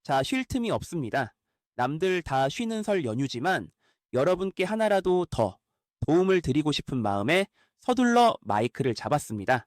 자, 쉴 틈이 없습니다. 남들 다 쉬는 설 연휴지만 여러분께 하나라도 더 도움을 드리고 싶은 마음에 서둘러 마이크를 잡았습니다.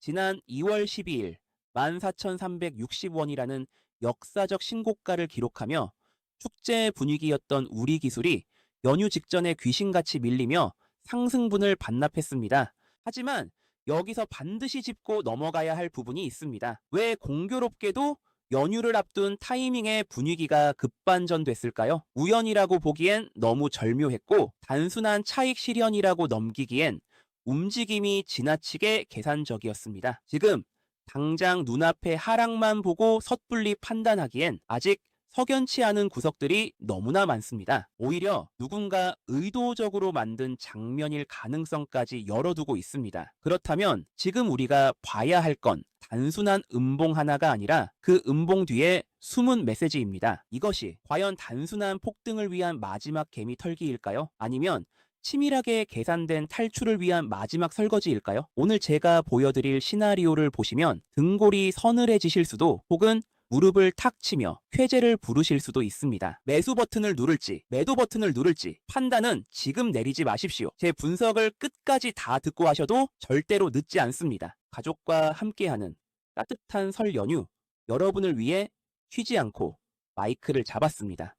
지난 2월 12일 14,360원이라는 역사적 신고가를 기록하며 축제 분위기였던 우리 기술이 연휴 직전에 귀신같이 밀리며 상승분을 반납했습니다. 하지만 여기서 반드시 짚고 넘어가야 할 부분이 있습니다. 왜 공교롭게도 연휴를 앞둔 타이밍에 분위기가 급반전됐을까요? 우연이라고 보기엔 너무 절묘했고 단순한 차익 실현이라고 넘기기엔 움직임이 지나치게 계산적이었습니다. 지금 당장 눈앞의 하락만 보고 섣불리 판단하기엔 아직 석연치 않은 구석들이 너무나 많습니다. 오히려 누군가 의도적으로 만든 장면일 가능성까지 열어두고 있습니다. 그렇다면 지금 우리가 봐야 할 건 단순한 음봉 하나가 아니라 그 음봉 뒤에 숨은 메시지입니다. 이것이 과연 단순한 폭등을 위한 마지막 개미 털기일까요? 아니면 치밀하게 계산된 탈출을 위한 마지막 설거지일까요? 오늘 제가 보여드릴 시나리오를 보시면 등골이 서늘해지실 수도 혹은 무릎을 탁 치며 쾌재를 부르실 수도 있습니다. 매수 버튼을 누를지 매도 버튼을 누를지 판단은 지금 내리지 마십시오. 제 분석을 끝까지 다 듣고 하셔도 절대로 늦지 않습니다. 가족과 함께하는 따뜻한 설 연휴, 여러분을 위해 쉬지 않고 마이크를 잡았습니다.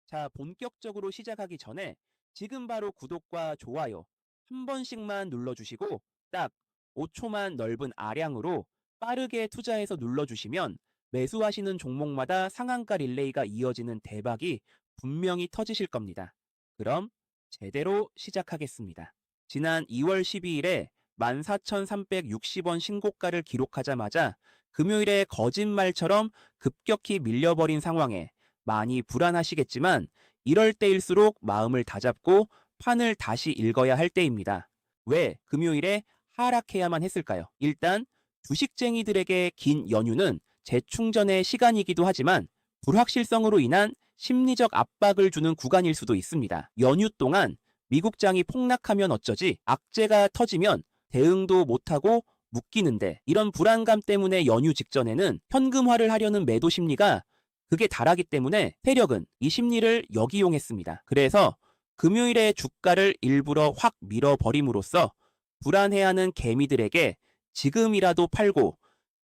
자, 본격적으로 시작하기 전에 지금 바로 구독과 좋아요 한 번씩만 눌러주시고 딱 5초만 넓은 아량으로 빠르게 투자해서 눌러주시면 매수하시는 종목마다 상한가 릴레이가 이어지는 대박이 분명히 터지실 겁니다. 그럼 제대로 시작하겠습니다. 지난 2월 12일에 14,360원 신고가를 기록하자마자 금요일에 거짓말처럼 급격히 밀려버린 상황에 많이 불안하시겠지만 이럴 때일수록 마음을 다잡고 판을 다시 읽어야 할 때입니다. 왜 금요일에 하락해야만 했을까요? 일단 주식쟁이들에게 긴 연휴는 재충전의 시간이기도 하지만 불확실성으로 인한 심리적 압박을 주는 구간일 수도 있습니다. 연휴 동안 미국장이 폭락하면 어쩌지? 악재가 터지면 대응도 못하고 묶이는데 이런 불안감 때문에 연휴 직전에는 현금화를 하려는 매도 심리가 극에 달하기 때문에 세력은 이 심리를 역이용했습니다. 그래서 금요일에 주가를 일부러 확 밀어버림으로써 불안해하는 개미들에게 지금이라도 팔고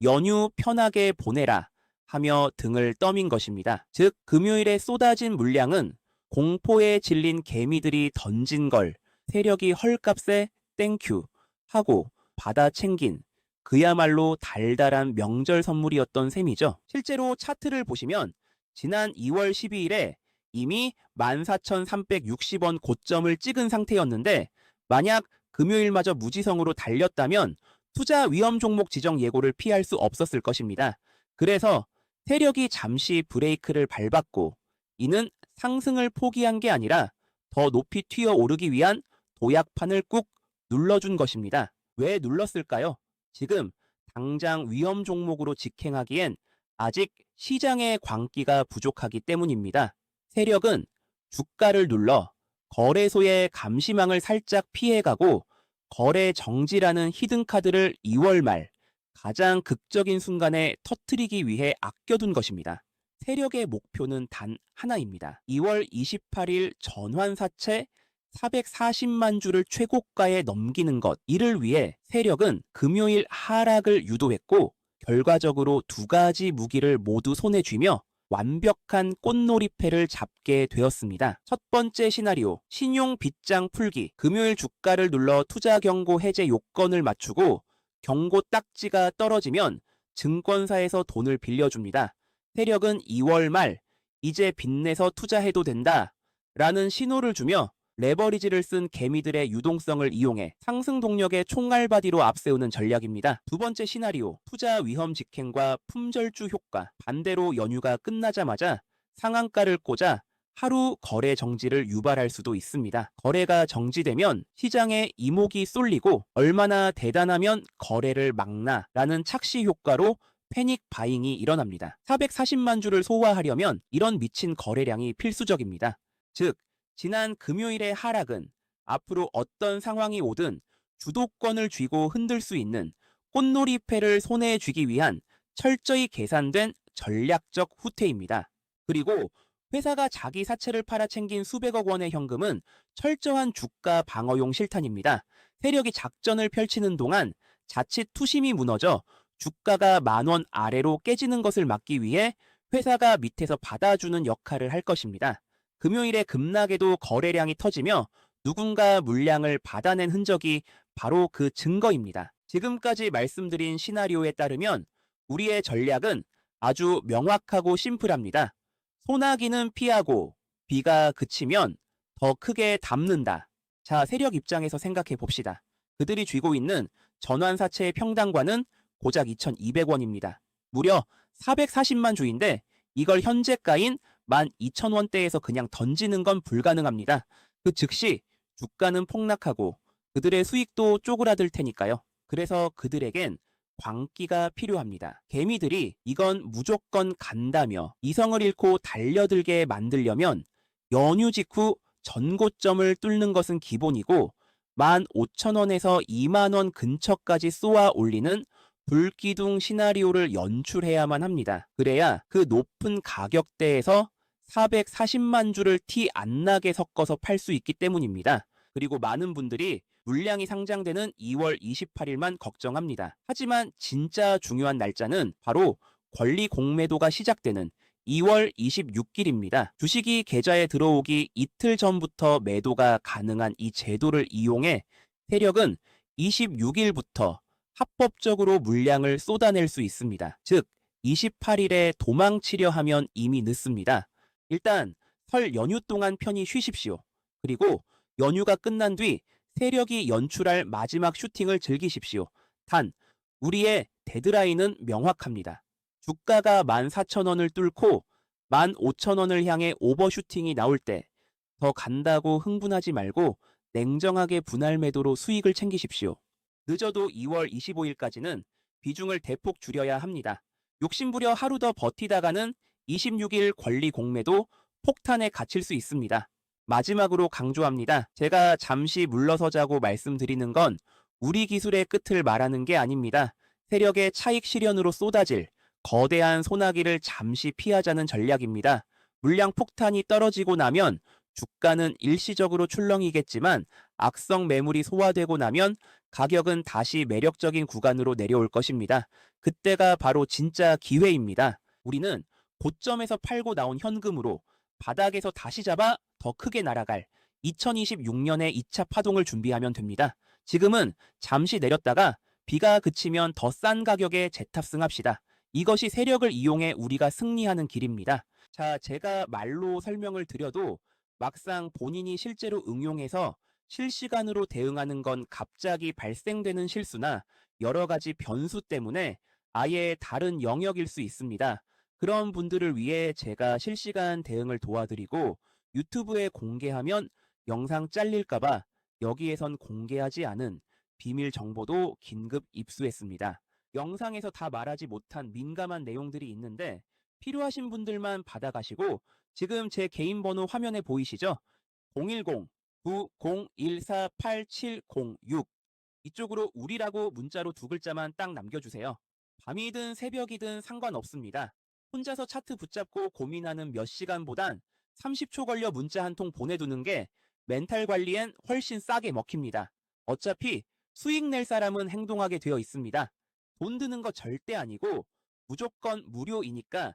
연휴 편하게 보내라 하며 등을 떠민 것입니다. 즉 금요일에 쏟아진 물량은 공포에 질린 개미들이 던진 걸 세력이 헐값에 땡큐 하고 받아 챙긴 그야말로 달달한 명절 선물이었던 셈이죠. 실제로 차트를 보시면 지난 2월 12일에 이미 14,360원 고점을 찍은 상태였는데 만약 금요일마저 무지성으로 달렸다면 투자 위험 종목 지정 예고를 피할 수 없었을 것입니다. 그래서 세력이 잠시 브레이크를 밟았고 이는 상승을 포기한 게 아니라 더 높이 튀어 오르기 위한 도약판을 꾹 눌러준 것입니다. 왜 눌렀을까요? 지금 당장 위험 종목으로 직행하기엔 아직 시장의 광기가 부족하기 때문입니다. 세력은 주가를 눌러 거래소의 감시망을 살짝 피해가고 거래 정지라는 히든카드를 2월 말 가장 극적인 순간에 터뜨리기 위해 아껴둔 것입니다. 세력의 목표는 단 하나입니다. 2월 28일 전환사채 440만 주를 최고가에 넘기는 것. 이를 위해 세력은 금요일 하락을 유도했고 결과적으로 두 가지 무기를 모두 손에 쥐며 완벽한 꽃놀이패를 잡게 되었습니다. 첫 번째 시나리오, 신용 빗장 풀기. 금요일 주가를 눌러 투자 경고 해제 요건을 맞추고 경고 딱지가 떨어지면 증권사에서 돈을 빌려줍니다. 세력은 2월 말 이제 빚내서 투자해도 된다 라는 신호를 주며 레버리지를 쓴 개미들의 유동성을 이용해 상승 동력의 총알바디로 앞세우는 전략입니다. 두 번째 시나리오, 투자 위험 직행과 품절주 효과. 반대로 연휴가 끝나자마자 상한가를 꽂아 하루 거래 정지를 유발할 수도 있습니다. 거래가 정지되면 시장에 이목이 쏠리고 얼마나 대단하면 거래를 막나 라는 착시 효과로 패닉 바잉이 일어납니다. 440만 주를 소화하려면 이런 미친 거래량이 필수적입니다. 즉 지난 금요일의 하락은 앞으로 어떤 상황이 오든 주도권을 쥐고 흔들 수 있는 꽃놀이패를 손에 쥐기 위한 철저히 계산된 전략적 후퇴입니다. 그리고 회사가 자기 사채를 팔아 챙긴 수백억 원의 현금은 철저한 주가 방어용 실탄입니다. 세력이 작전을 펼치는 동안 자칫 투심이 무너져 주가가 10,000원 아래로 깨지는 것을 막기 위해 회사가 밑에서 받아주는 역할을 할 것입니다. 금요일에 급락에도 거래량이 터지며 누군가 물량을 받아낸 흔적이 바로 그 증거입니다. 지금까지 말씀드린 시나리오에 따르면 우리의 전략은 아주 명확하고 심플합니다. 소나기는 피하고 비가 그치면 더 크게 담는다. 자, 세력 입장에서 생각해 봅시다. 그들이 쥐고 있는 전환사채의 평당가는 고작 2,200원입니다. 무려 440만 주인데 이걸 현재가인 12,000원대에서 그냥 던지는 건 불가능합니다. 그 즉시 주가는 폭락하고 그들의 수익도 쪼그라들 테니까요. 그래서 그들에겐 광기가 필요합니다. 개미들이 이건 무조건 간다며 이성을 잃고 달려들게 만들려면 연휴 직후 전고점을 뚫는 것은 기본이고 15,000원에서 20,000원 근처까지 쏘아 올리는 불기둥 시나리오를 연출해야만 합니다. 그래야 그 높은 가격대에서 440만 주를 티 안 나게 섞어서 팔 수 있기 때문입니다. 그리고 많은 분들이 물량이 상장되는 2월 28일만 걱정합니다. 하지만 진짜 중요한 날짜는 바로 권리 공매도가 시작되는 2월 26일입니다. 주식이 계좌에 들어오기 이틀 전부터 매도가 가능한 이 제도를 이용해 세력은 26일부터 합법적으로 물량을 쏟아낼 수 있습니다. 즉 28일에 도망치려 하면 이미 늦습니다. 일단 설 연휴 동안 편히 쉬십시오. 그리고 연휴가 끝난 뒤 세력이 연출할 마지막 슈팅을 즐기십시오. 단 우리의 데드라인은 명확합니다. 주가가 14,000원을 뚫고 15,000원을 향해 오버슈팅이 나올 때 더 간다고 흥분하지 말고 냉정하게 분할 매도로 수익을 챙기십시오. 늦어도 2월 25일까지는 비중을 대폭 줄여야 합니다. 욕심부려 하루 더 버티다가는 26일 권리 공매도 폭탄에 갇힐 수 있습니다. 마지막으로 강조합니다. 제가 잠시 물러서자고 말씀드리는 건 우리 기술의 끝을 말하는 게 아닙니다. 세력의 차익 실현으로 쏟아질 거대한 소나기를 잠시 피하자는 전략입니다. 물량 폭탄이 떨어지고 나면 주가는 일시적으로 출렁이겠지만 악성 매물이 소화되고 나면 가격은 다시 매력적인 구간으로 내려올 것입니다. 그때가 바로 진짜 기회입니다. 우리는 고점에서 팔고 나온 현금으로 바닥에서 다시 잡아 더 크게 날아갈 2026년의 2차 파동을 준비하면 됩니다. 지금은 잠시 내렸다가 비가 그치면 더 싼 가격에 재탑승합시다. 이것이 세력을 이용해 우리가 승리하는 길입니다. 자, 제가 말로 설명을 드려도 막상 본인이 실제로 응용해서 실시간으로 대응하는 건 갑자기 발생되는 실수나 여러 가지 변수 때문에 아예 다른 영역일 수 있습니다. 그런 분들을 위해 제가 실시간 대응을 도와드리고 유튜브에 공개하면 영상 잘릴까봐 여기에선 공개하지 않은 비밀 정보도 긴급 입수했습니다. 영상에서 다 말하지 못한 민감한 내용들이 있는데 필요하신 분들만 받아가시고 지금 제 개인 번호 화면에 보이시죠? 010-9014-8706 이쪽으로 우리라고 문자로 2글자만 딱 남겨주세요. 밤이든 새벽이든 상관없습니다. 혼자서 차트 붙잡고 고민하는 몇 시간보단 30초 걸려 문자 한 통 보내두는 게 멘탈 관리엔 훨씬 싸게 먹힙니다. 어차피 수익 낼 사람은 행동하게 되어 있습니다. 돈 드는 거 절대 아니고 무조건 무료이니까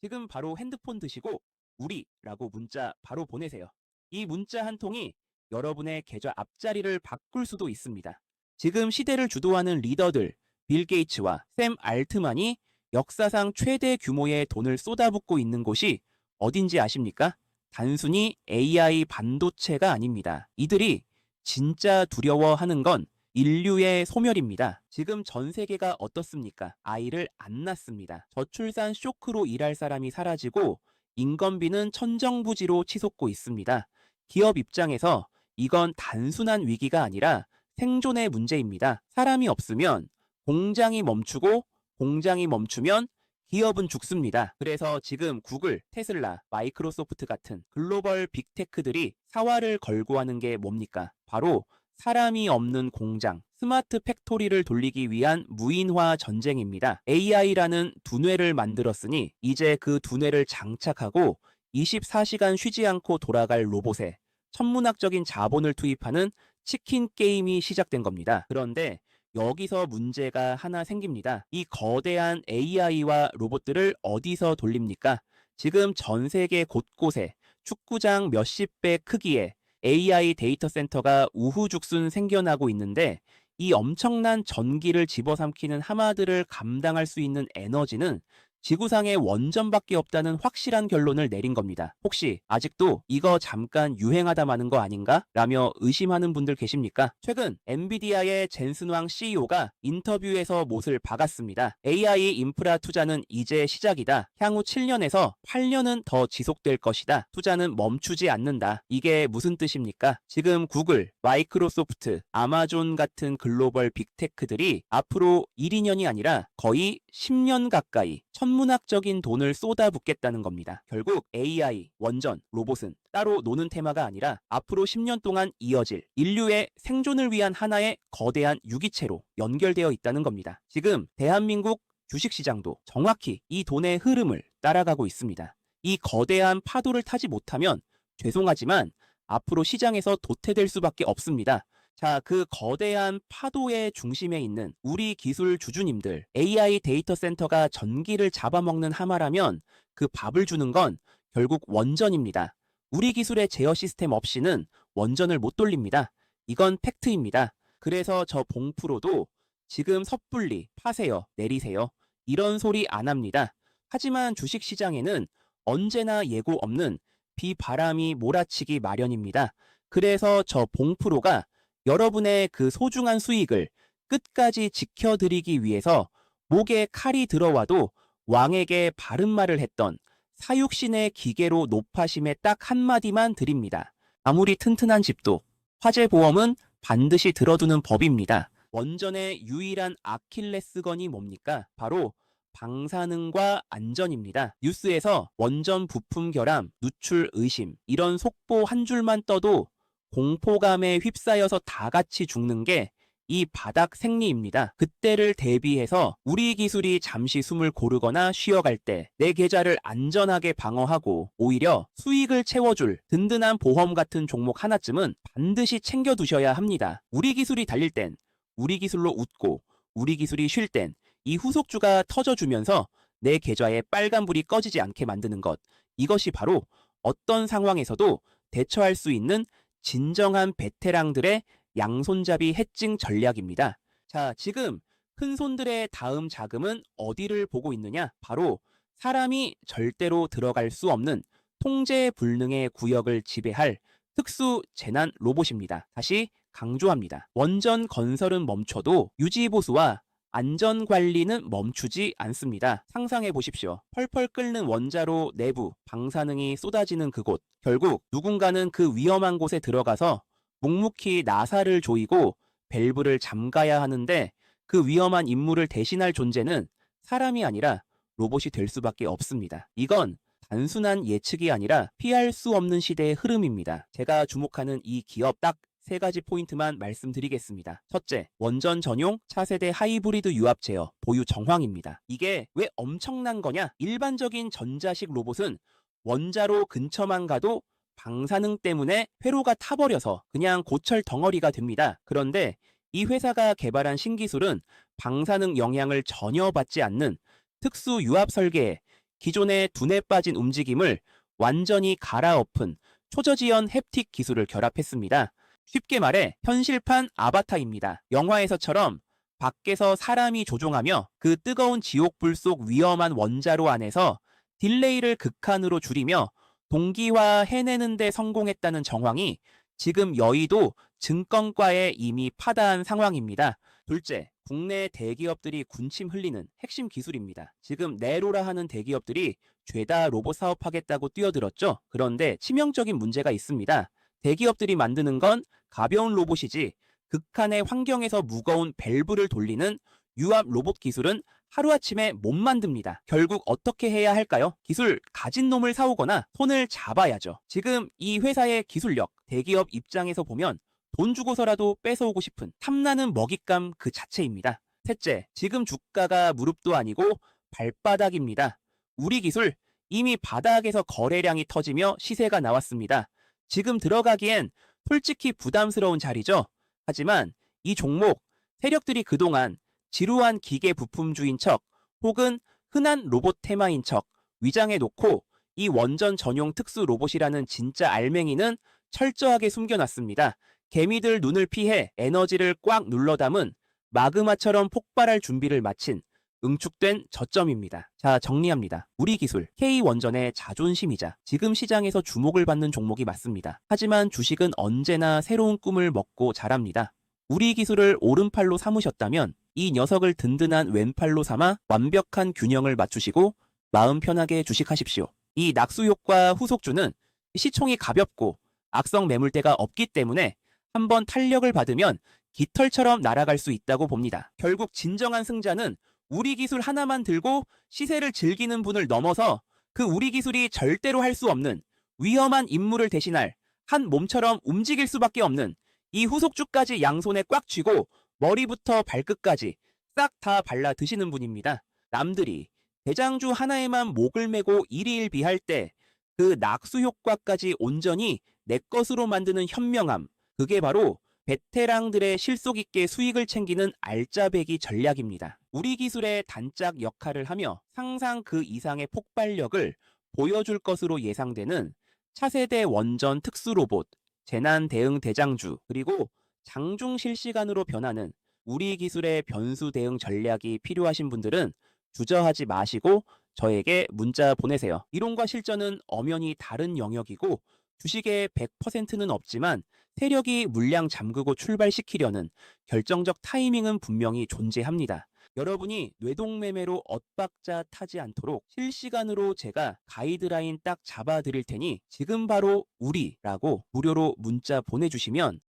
지금 바로 핸드폰 드시고 우리라고 문자 바로 보내세요. 이 문자 한 통이 여러분의 계좌 앞자리를 바꿀 수도 있습니다. 지금 시대를 주도하는 리더들 빌 게이츠와 샘 알트만이 역사상 최대 규모의 돈을 쏟아붓고 있는 곳이 어딘지 아십니까? 단순히 AI 반도체가 아닙니다. 이들이 진짜 두려워하는 건 인류의 소멸입니다. 지금 전 세계가 어떻습니까? 아이를 안 낳습니다. 저출산 쇼크로 일할 사람이 사라지고 인건비는 천정부지로 치솟고 있습니다. 기업 입장에서 이건 단순한 위기가 아니라 생존의 문제입니다. 사람이 없으면 공장이 멈추고 공장이 멈추면 기업은 죽습니다. 그래서 지금 구글, 테슬라, 마이크로소프트 같은 글로벌 빅테크들이 사활을 걸고 하는 게 뭡니까? 바로 사람이 없는 공장, 스마트 팩토리를 돌리기 위한 무인화 전쟁입니다. AI라는 두뇌를 만들었으니 이제 그 두뇌를 장착하고 24시간 쉬지 않고 돌아갈 로봇에 천문학적인 자본을 투입하는 치킨 게임이 시작된 겁니다. 그런데 여기서 문제가 하나 생깁니다. 이 거대한 AI와 로봇들을 어디서 돌립니까? 지금 전 세계 곳곳에 축구장 몇십 배 크기의 AI 데이터 센터가 우후죽순 생겨나고 있는데 이 엄청난 전기를 집어삼키는 하마들을 감당할 수 있는 에너지는 지구상에 원전밖에 없다는 확실한 결론을 내린 겁니다. 혹시 아직도 이거 잠깐 유행하다 마는 거 아닌가? 라며 의심하는 분들 계십니까? 최근 엔비디아의 젠슨 왕 CEO가 인터뷰에서 못을 박았습니다. AI 인프라 투자는 이제 시작이다. 향후 7년에서 8년은 더 지속될 것이다. 투자는 멈추지 않는다. 이게 무슨 뜻입니까? 지금 구글, 마이크로소프트, 아마존 같은 글로벌 빅테크들이 앞으로 1, 2년이 아니라 거의 10년 가까이 천문학적인 돈을 쏟아붓겠다는 겁니다. 결국 AI, 원전, 로봇은 따로 노는 테마가 아니라 앞으로 10년 동안 이어질 인류의 생존을 위한 하나의 거대한 유기체로 연결되어 있다는 겁니다. 지금 대한민국 주식시장도 정확히 이 돈의 흐름을 따라가고 있습니다. 이 거대한 파도를 타지 못하면 죄송하지만 앞으로 시장에서 도태될 수밖에 없습니다. 자, 그 거대한 파도의 중심에 있는 우리 기술 주주님들, AI 데이터 센터가 전기를 잡아먹는 하마라면 그 밥을 주는 건 결국 원전입니다. 우리 기술의 제어 시스템 없이는 원전을 못 돌립니다. 이건 팩트입니다. 그래서 저 봉프로도 지금 섣불리 파세요, 내리세요. 이런 소리 안 합니다. 하지만 주식시장에는 언제나 예고 없는 비바람이 몰아치기 마련입니다. 그래서 저 봉프로가 여러분의 그 소중한 수익을 끝까지 지켜드리기 위해서 목에 칼이 들어와도 왕에게 바른 말을 했던 사육신의 기계로 높아심에 딱 한마디만 드립니다. 아무리 튼튼한 집도 화재 보험은 반드시 들어두는 법입니다. 원전의 유일한 아킬레스건이 뭡니까? 바로 방사능과 안전입니다. 뉴스에서 원전 부품 결함, 누출 의심 이런 속보 한 줄만 떠도 공포감에 휩싸여서 다 같이 죽는 게 이 바닥 생리입니다. 그때를 대비해서 우리 기술이 잠시 숨을 고르거나 쉬어갈 때 내 계좌를 안전하게 방어하고 오히려 수익을 채워줄 든든한 보험 같은 종목 하나쯤은 반드시 챙겨두셔야 합니다. 우리 기술이 달릴 땐 우리 기술로 웃고 우리 기술이 쉴 땐 이 후속주가 터져주면서 내 계좌에 빨간불이 꺼지지 않게 만드는 것. 이것이 바로 어떤 상황에서도 대처할 수 있는 진정한 베테랑들의 양손잡이 해칭 전략입니다. 자, 지금 큰손들의 다음 자금은 어디를 보고 있느냐? 바로 사람이 절대로 들어갈 수 없는 통제 불능의 구역을 지배할 특수 재난 로봇입니다. 다시 강조합니다. 원전 건설은 멈춰도 유지보수와 안전관리는 멈추지 않습니다. 상상해 보십시오. 펄펄 끓는 원자로 내부 방사능이 쏟아지는 그곳. 결국 누군가는 그 위험한 곳에 들어가서 묵묵히 나사를 조이고 밸브를 잠가야 하는데 그 위험한 임무를 대신할 존재는 사람이 아니라 로봇이 될 수밖에 없습니다. 이건 단순한 예측이 아니라 피할 수 없는 시대의 흐름입니다. 제가 주목하는 이 기업 딱 3가지 포인트만 말씀드리겠습니다. 첫째, 원전 전용 차세대 하이브리드 유압 제어 보유 정황입니다. 이게 왜 엄청난 거냐? 일반적인 전자식 로봇은 원자로 근처만 가도 방사능 때문에 회로가 타버려서 그냥 고철 덩어리가 됩니다. 그런데 이 회사가 개발한 신기술은 방사능 영향을 전혀 받지 않는 특수 유압 설계에 기존의 두뇌 빠진 움직임을 완전히 갈아엎은 초저지연 햅틱 기술을 결합했습니다. 쉽게 말해 현실판 아바타입니다. 영화에서처럼 밖에서 사람이 조종하며 그 뜨거운 지옥불 속 위험한 원자로 안에서 딜레이를 극한으로 줄이며 동기화 해내는 데 성공했다는 정황이 지금 여의도 증권가에 이미 파다한 상황입니다. 둘째, 국내 대기업들이 군침 흘리는 핵심 기술입니다. 지금 네로라 하는 대기업들이 죄다 로봇 사업하겠다고 뛰어들었죠. 그런데 치명적인 문제가 있습니다. 대기업들이 만드는 건 가벼운 로봇이지 극한의 환경에서 무거운 밸브를 돌리는 유압 로봇 기술은 하루아침에 못 만듭니다. 결국 어떻게 해야 할까요? 기술 가진 놈을 사오거나 손을 잡아야죠. 지금 이 회사의 기술력, 대기업 입장에서 보면 돈 주고서라도 뺏어오고 싶은 탐나는 먹잇감 그 자체입니다. 셋째, 지금 주가가 무릎도 아니고 발바닥입니다. 우리 기술 이미 바닥에서 거래량이 터지며 시세가 나왔습니다. 지금 들어가기엔 솔직히 부담스러운 자리죠. 하지만 이 종목 세력들이 그동안 지루한 기계 부품주인 척 혹은 흔한 로봇 테마인 척 위장해 놓고 이 원전 전용 특수 로봇이라는 진짜 알맹이는 철저하게 숨겨놨습니다. 개미들 눈을 피해 에너지를 꽉 눌러 담은 마그마처럼 폭발할 준비를 마친 응축된 저점입니다. 자, 정리합니다. 우리 기술, K원전의 자존심이자 지금 시장에서 주목을 받는 종목이 맞습니다. 하지만 주식은 언제나 새로운 꿈을 먹고 자랍니다. 우리 기술을 오른팔로 삼으셨다면 이 녀석을 든든한 왼팔로 삼아 완벽한 균형을 맞추시고 마음 편하게 주식하십시오. 이 낙수효과 후속주는 시총이 가볍고 악성 매물대가 없기 때문에 한번 탄력을 받으면 깃털처럼 날아갈 수 있다고 봅니다. 결국 진정한 승자는 우리 기술 하나만 들고 시세를 즐기는 분을 넘어서 그 우리 기술이 절대로 할 수 없는 위험한 임무를 대신할 한 몸처럼 움직일 수밖에 없는 이 후속주까지 양손에 꽉 쥐고 머리부터 발끝까지 싹 다 발라 드시는 분입니다. 남들이 대장주 하나에만 목을 메고 일희일비할 때 그 낙수 효과까지 온전히 내 것으로 만드는 현명함, 그게 바로 베테랑들의 실속 있게 수익을 챙기는 알짜배기 전략입니다. 우리 기술의 단짝 역할을 하며 상상 그 이상의 폭발력을 보여줄 것으로 예상되는 차세대 원전 특수로봇, 재난 대응 대장주, 그리고 장중 실시간으로 변하는 우리 기술의 변수 대응 전략이 필요하신 분들은 주저하지 마시고 저에게 문자 보내세요. 이론과 실전은 엄연히 다른 영역이고 주식의 100%는 없지만 세력이 물량 잠그고 출발시키려는 결정적 타이밍은 분명히 존재합니다. 여러분이 뇌동매매로 엇박자 타지 않도록 실시간으로 제가 가이드라인 딱 잡아드릴 테니 지금 바로 우리라고 무료로 문자 보내주시면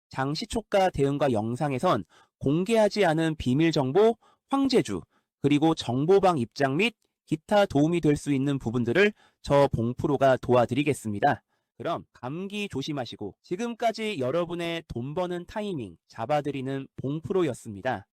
장시초가 대응과 영상에선 공개하지 않은 비밀 정보, 황제주, 그리고 정보방 입장 및 기타 도움이 될 수 있는 부분들을 저 봉프로가 도와드리겠습니다. 그럼 감기 조심하시고 지금까지 여러분의 돈 버는 타이밍 잡아드리는 봉프로였습니다.